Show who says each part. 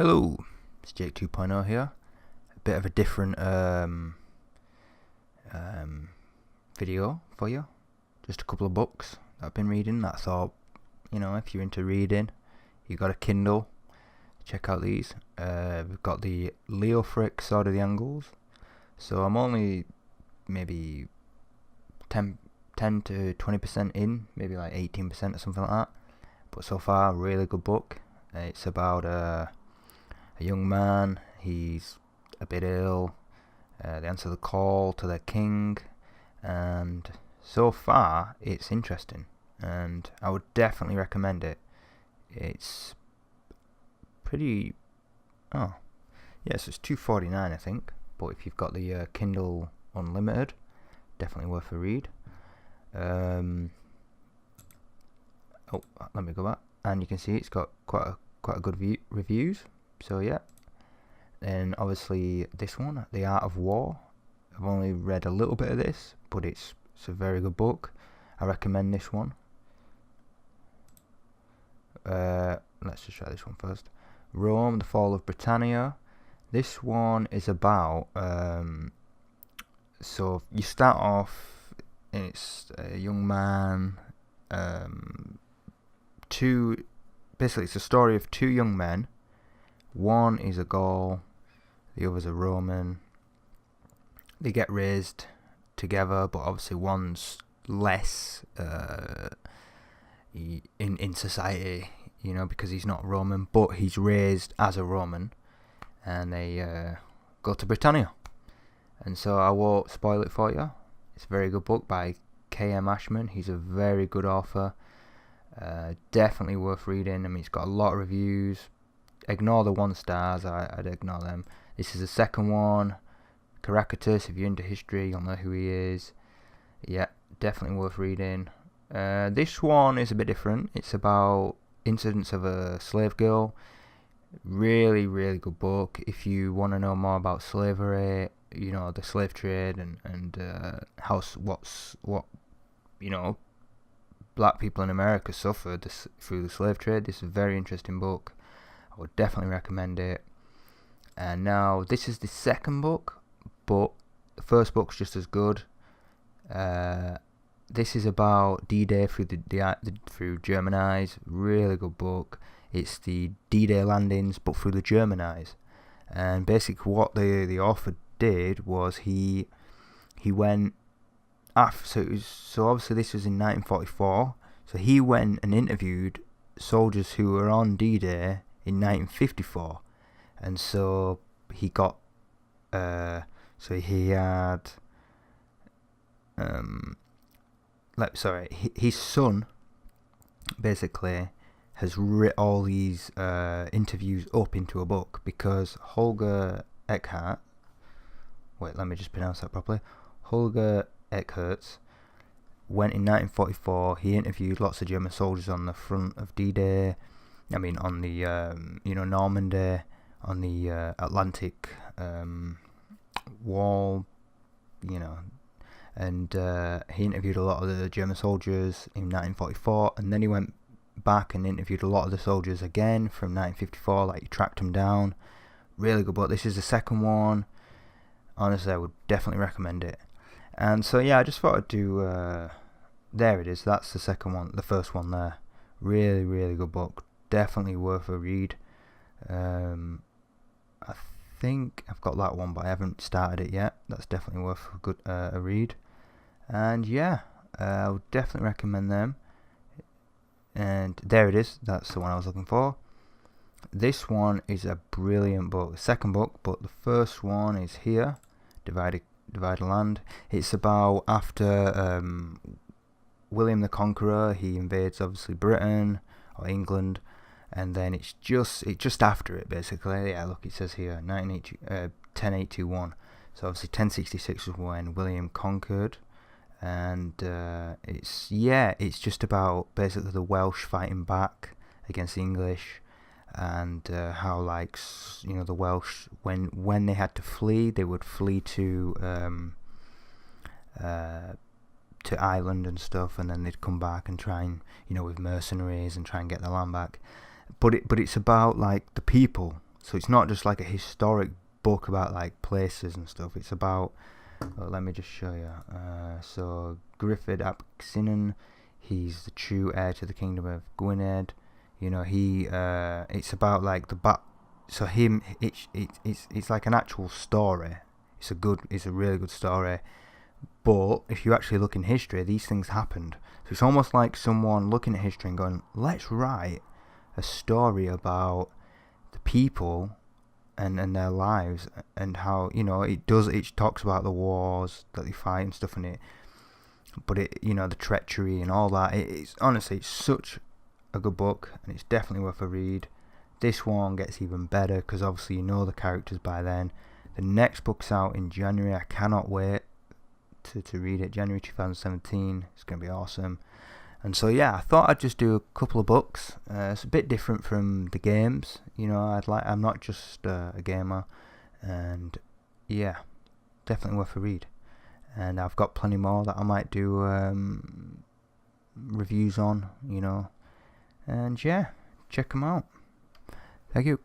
Speaker 1: Hello, it's Jake2.0 here. A bit of a different video for you. Just a couple of books that I've been reading that I thought, if you're into reading, you got a Kindle, check out these. We've got the Leo Frick Sword of the Angles. So I'm only maybe 10 to 20% in, maybe like 18% or something like that. But so far, really good book. It's about a young man. He's a bit ill. They answer the call to their king, and so far it's interesting, and I would definitely recommend it. It's pretty. Oh, yes, it's $2.49 I think. But if you've got the Kindle Unlimited, definitely worth a read. Let me go back, and you can see it's got quite a good reviews. So yeah, and obviously this one, The Art of War. I've only read a little bit of this, but it's a very good book. I recommend this one. Let's just try this one first. Rome, The Fall of Britannia. This one is about so you start off, and it's a young man. Basically it's a story of two young men. One is a Gaul, the other's a Roman. They get raised together, but obviously one's less in society, because he's not Roman, but he's raised as a Roman, and they go to Britannia. And so I won't spoil it for you. It's a very good book by K.M. Ashman. He's a very good author. Definitely worth reading. I mean, it's got a lot of reviews. Ignore the 1 stars, I'd ignore them. This is the second one. Caractacus, if you're into history, you'll know who he is. Yeah, definitely worth reading. This one is a bit different. It's about incidents of a slave girl. Really, really good book. If you want to know more about slavery, the slave trade, and what black people in America suffered through the slave trade, this is a very interesting book. I would definitely recommend it. And now this is the second book, but the first book's just as good. This is about D-Day through German eyes. Really good book. It's the D-Day landings, but through the German eyes. And basically, what the author did was he went after. So obviously this was in 1944. So he went and interviewed soldiers who were on D-Day in 1954, and so he got he had his son basically has written all these interviews up into a book, because Holger Eckhart, let me just pronounce that properly. Holger Eckhart went in 1944. He interviewed lots of German soldiers on the front of D-Day. I mean, on the Normandy, on the Atlantic wall, and he interviewed a lot of the German soldiers in 1944, and then he went back and interviewed a lot of the soldiers again from 1954. Like, he tracked them down. Really good book. This is the second one. Honestly, I would definitely recommend it. And so yeah, I just thought I'd do. There it is. That's the second one. The first one there. Really, really good book. Definitely worth a read. I think I've got that one, but I haven't started it yet. That's definitely worth a read. And yeah, I would definitely recommend them. And there it is. That's the one I was looking for. This one is a brilliant book. Second book, but the first one is here. Divide Land. It's about after William the Conqueror. He invades obviously Britain or England. And then it's just after it, basically. Yeah, look, it says here 10821. So obviously 1066 was when William conquered, and it's just about basically the Welsh fighting back against the English, and how the Welsh, when they had to flee, they would flee to Ireland and stuff, and then they'd come back and try and with mercenaries and try and get the land back. But it's about the people So it's not just like a historic book about like places and stuff. It's about, let me just show you. So Griffith ap Cynan, he's the true heir to the kingdom of Gwynedd. You know, it's about like so him, it's like an actual story. It's a really good story. But if you actually look in history, these things happened. So it's almost like someone looking at history and going, let's write a story about the people and their lives, and how, you know, it talks about the wars that they fight and stuff in it, but the treachery and all that. It's honestly, it's such a good book, and it's definitely worth a read. This one gets even better because obviously you know the characters by then. The next book's out in January. I cannot wait to read it. January 2017. It's going to be awesome. And so yeah, I thought I'd just do a couple of books. It's a bit different from the games. You know, I'm not just a gamer, and yeah, definitely worth a read. And I've got plenty more that I might do reviews on. You know, and yeah, check them out. Thank you.